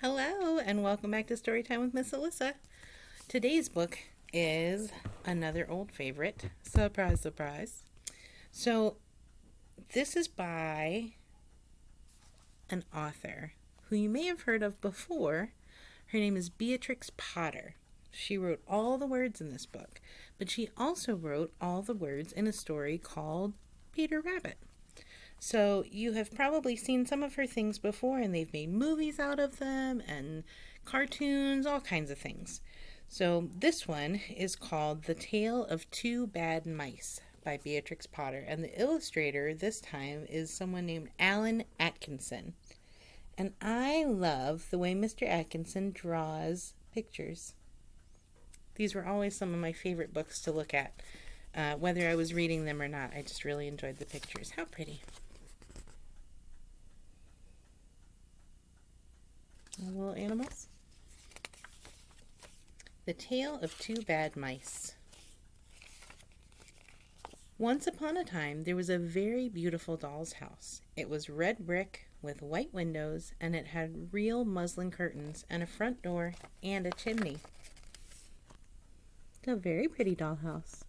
Hello, and welcome back to Storytime with Miss Alyssa. Today's book is another old favorite. Surprise, surprise. So, this is by an author who you may have heard of before. Her name is Beatrix Potter. She wrote all the words in this book, but she also wrote all the words in a story called Peter Rabbit. So you have probably seen some of her things before, and they've made movies out of them and cartoons, all kinds of things. So this one is called The Tale of Two Bad Mice by Beatrix Potter, and the illustrator this time is someone named Allen Atkinson. And I love the way Mr. Atkinson draws pictures. These were always some of my favorite books to look at. Whether I was reading them or not, I just really enjoyed the pictures. How pretty. Little animals. The Tale of Two Bad Mice. Once upon a time, there was a very beautiful doll's house. It was red brick with white windows, and it had real muslin curtains and a front door and a chimney. It's a very pretty dollhouse.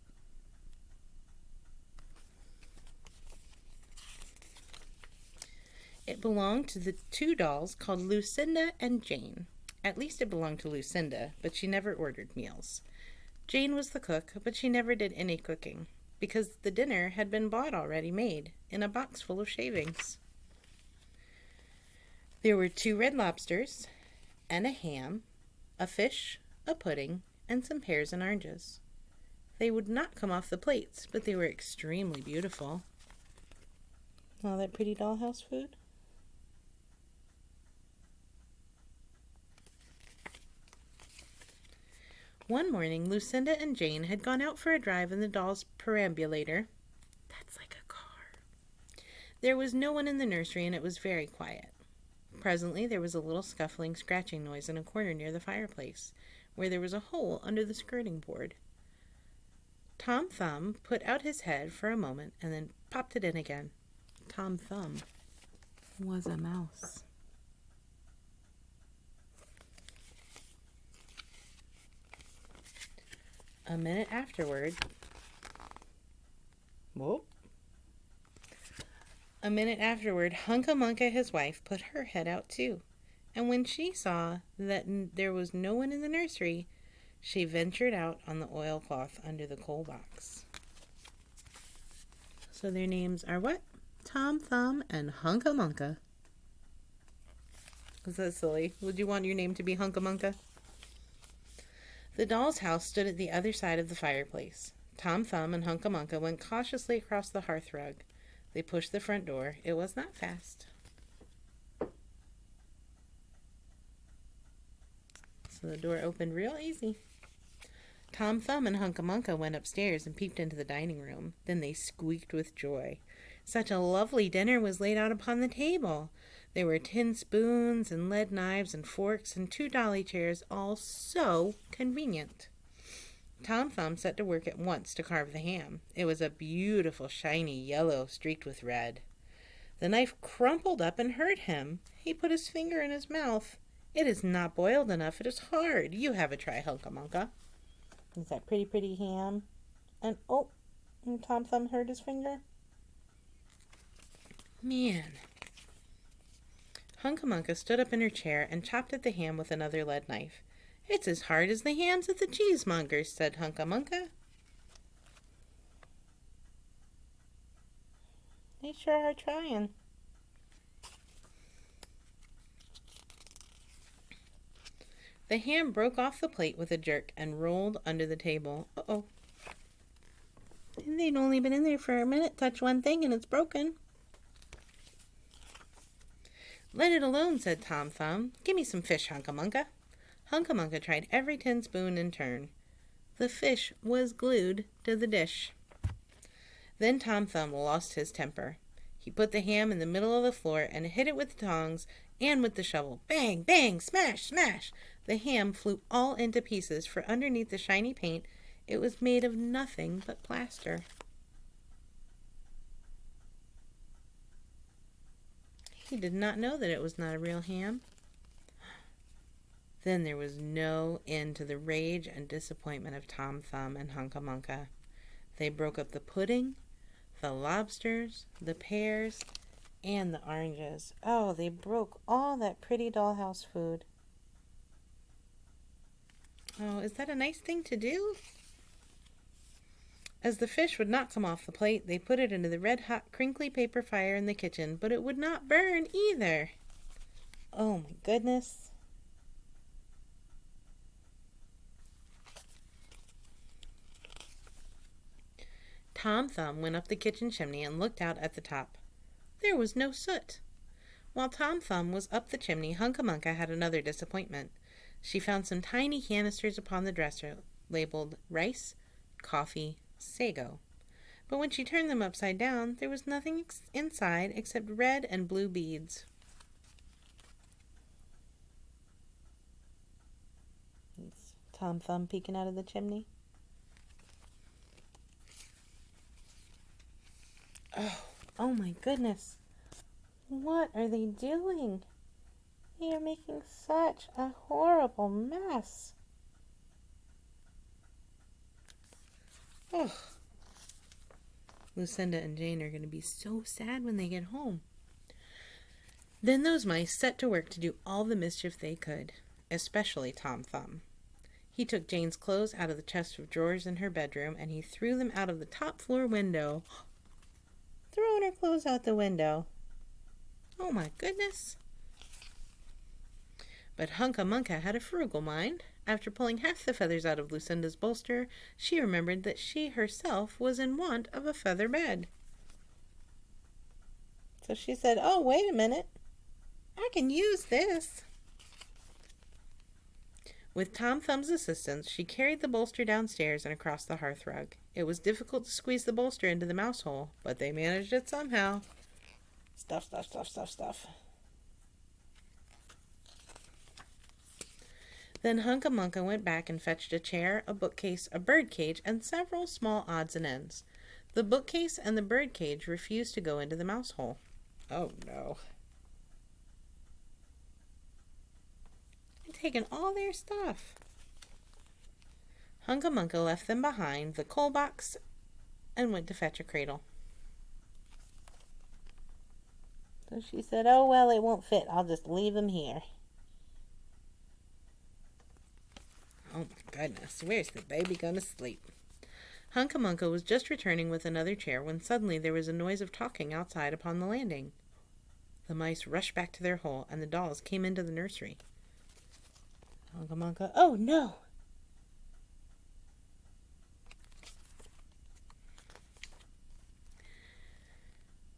It belonged to the two dolls called Lucinda and Jane. At least it belonged to Lucinda, but she never ordered meals. Jane was the cook, but she never did any cooking, because the dinner had been bought already made in a box full of shavings. There were 2 red lobsters, and a ham, a fish, a pudding, and some pears and oranges. They would not come off the plates, but they were extremely beautiful. All that pretty dollhouse food? One morning, Lucinda and Jane had gone out for a drive in the doll's perambulator. That's like a car. There was no one in the nursery, and it was very quiet. Presently, there was a little scuffling, scratching noise in a corner near the fireplace, where there was a hole under the skirting board. Tom Thumb put out his head for a moment and then popped it in again. Tom Thumb was a mouse. A minute afterward, Hunca-Munca, his wife, put her head out too. And when she saw that there was no one in the nursery, she ventured out on the oilcloth under the coal box. So their names are what? Tom Thumb and Hunca-Munca. Is that silly? Would you want your name to be Hunca-Munca? The doll's house stood at the other side of the fireplace. Tom Thumb and Hunca-Munca went cautiously across the hearthrug. They pushed the front door. It was not fast. So the door opened real easy. Tom Thumb and Hunca-Munca went upstairs and peeped into the dining room. Then they squeaked with joy. Such a lovely dinner was laid out upon the table. There were tin spoons and lead knives and forks and 2 dolly chairs, all so convenient. Tom Thumb set to work at once to carve the ham. It was a beautiful, shiny yellow streaked with red. The knife crumpled up and hurt him. He put his finger in his mouth. It is not boiled enough. It is hard. You have a try, Hunca-Munca. Is that pretty ham? And Tom Thumb hurt his finger. Man. Hunca-Munca stood up in her chair and chopped at the ham with another lead knife. It's as hard as the hams at the cheesemonger's, said Hunca-Munca. They sure are trying. The ham broke off the plate with a jerk and rolled under the table. Uh-oh. They'd only been in there for a minute. Touch one thing and it's broken. Let it alone, said Tom Thumb. Give me some fish, Hunca-Munca. Hunca-Munca tried every tin spoon in turn. The fish was glued to the dish. Then Tom Thumb lost his temper. He put the ham in the middle of the floor and hit it with the tongs and with the shovel. Bang, bang, smash, smash. The ham flew all into pieces, for underneath the shiny paint, it was made of nothing but plaster. He did not know that it was not a real ham. Then there was no end to the rage and disappointment of Tom Thumb and Hunca Munca. They broke up the pudding, the lobsters, the pears, and the oranges. Oh, they broke all that pretty dollhouse food. Oh, is that a nice thing to do? As the fish would not come off the plate, they put it into the red-hot, crinkly paper fire in the kitchen, but it would not burn either. Oh, my goodness. Tom Thumb went up the kitchen chimney and looked out at the top. There was no soot. While Tom Thumb was up the chimney, Hunca Munca had another disappointment. She found some tiny canisters upon the dresser labeled rice, coffee, sago. But when she turned them upside down, there was nothing inside except red and blue beads. It's Tom Thumb peeking out of the chimney. Oh my goodness. What are they doing? They are making such a horrible mess. Oh. Lucinda and Jane are going to be so sad when they get home. Then those mice set to work to do all the mischief they could, especially Tom Thumb. He took Jane's clothes out of the chest of drawers in her bedroom, and he threw them out of the top floor window. Throwing her clothes out the window. Oh my goodness. But Hunca Munca had a frugal mind. After pulling half the feathers out of Lucinda's bolster, she remembered that she herself was in want of a feather bed. So she said, "Oh, wait a minute. I can use this." With Tom Thumb's assistance, she carried the bolster downstairs and across the hearth rug. It was difficult to squeeze the bolster into the mouse hole, but they managed it somehow. Stuff. Then Hunca Munca went back and fetched a chair, a bookcase, a bird cage, and several small odds and ends. The bookcase and the bird cage refused to go into the mouse hole. Oh no. They'd taken all their stuff. Hunca Munca left them behind, the coal box, and went to fetch a cradle. So she said, "Oh, well, it won't fit. I'll just leave him here." Oh my goodness, where's the baby gonna sleep? Hunca Munca was just returning with another chair when suddenly there was a noise of talking outside upon the landing. The mice rushed back to their hole, and the dolls came into the nursery. Hunca Munca, "Oh no!"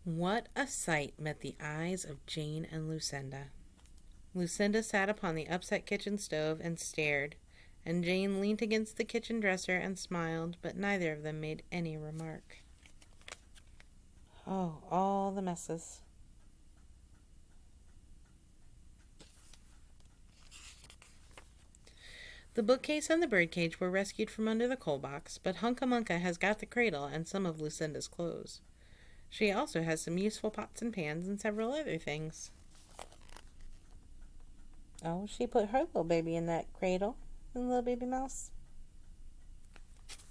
What a sight met the eyes of Jane and Lucinda. Lucinda sat upon the upset kitchen stove and stared, and Jane leaned against the kitchen dresser and smiled, but neither of them made any remark. Oh, all the messes. The bookcase and the birdcage were rescued from under the coal box, but Hunca Munca has got the cradle and some of Lucinda's clothes. She also has some useful pots and pans and several other things. Oh, she put her little baby in that cradle. The little baby mouse.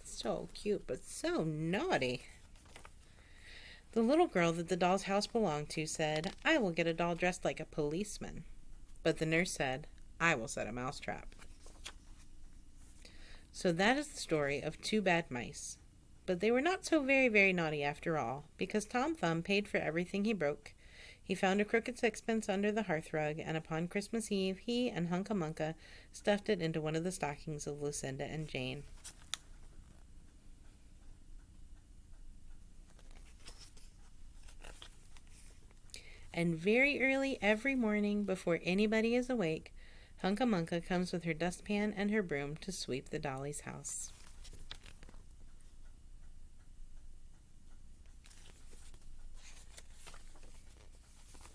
So cute, but so naughty. The little girl that the doll's house belonged to said, "I will get a doll dressed like a policeman." But the nurse said, "I will set a mousetrap." So that is the story of two bad mice. But they were not so very, very naughty after all, because Tom Thumb paid for everything he broke. He found a crooked sixpence under the hearth rug, and upon Christmas Eve he and Hunca Munca stuffed it into one of the stockings of Lucinda and Jane. And very early every morning, before anybody is awake, Hunca Munca comes with her dustpan and her broom to sweep the dolly's house.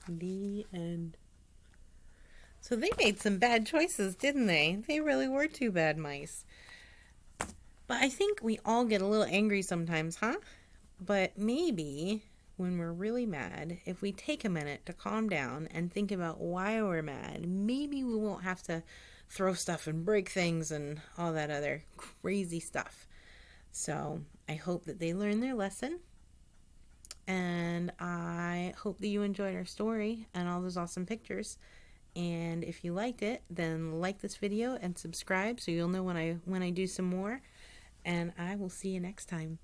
The end. So they made some bad choices, didn't they? They really were two bad mice. But I think we all get a little angry sometimes, huh? But maybe when we're really mad, if we take a minute to calm down and think about why we're mad, maybe we won't have to throw stuff and break things and all that other crazy stuff. So I hope that they learned their lesson. And I hope that you enjoyed our story and all those awesome pictures. And if you liked it, then like this video and subscribe so you'll know when I do some more. And I will see you next time.